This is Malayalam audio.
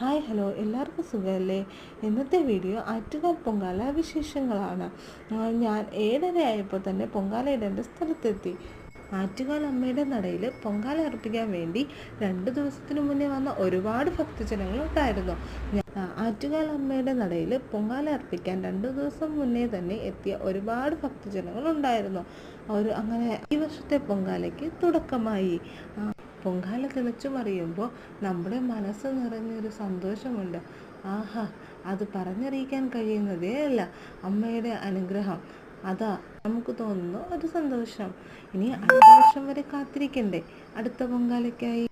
ഹായ് ഹലോ എല്ലാവർക്കും സുഖമല്ലേ? ഇന്നത്തെ വീഡിയോ ആറ്റുകാൽ പൊങ്കാല വിശേഷങ്ങളാണ്. ഞാൻ 7:30 ആയപ്പോൾ തന്നെ പൊങ്കാല ഇടേണ്ട സ്ഥലത്തെത്തി. ആറ്റുകാൽ അമ്മയുടെ നടയിൽ പൊങ്കാല അർപ്പിക്കാൻ വേണ്ടി 2 ദിവസത്തിന് മുന്നേ വന്ന ഒരുപാട് ഭക്തജനങ്ങളുണ്ടായിരുന്നു. ആറ്റുകാൽ അമ്മയുടെ നടയിൽ പൊങ്കാല അർപ്പിക്കാൻ 2 ദിവസം മുന്നേ തന്നെ എത്തിയ ഒരുപാട് ഭക്തജനങ്ങളുണ്ടായിരുന്നു. അങ്ങനെ ഈ വർഷത്തെ പൊങ്കാലയ്ക്ക് തുടക്കമായി. പൊങ്കാല തിളച്ചു മറിയുമ്പോൾ നമ്മുടെ മനസ്സ് നിറഞ്ഞൊരു സന്തോഷമുണ്ട്. ആഹാ, അത് പറഞ്ഞറിയിക്കാൻ കഴിയുന്നതേ അല്ല. അമ്മയുടെ അനുഗ്രഹം അതാ നമുക്ക് തോന്നുന്നു ഒരു സന്തോഷം. ഇനി അടുത്ത വർഷം വരെ കാത്തിരിക്കണ്ടേ അടുത്ത പൊങ്കാലയ്ക്കായി?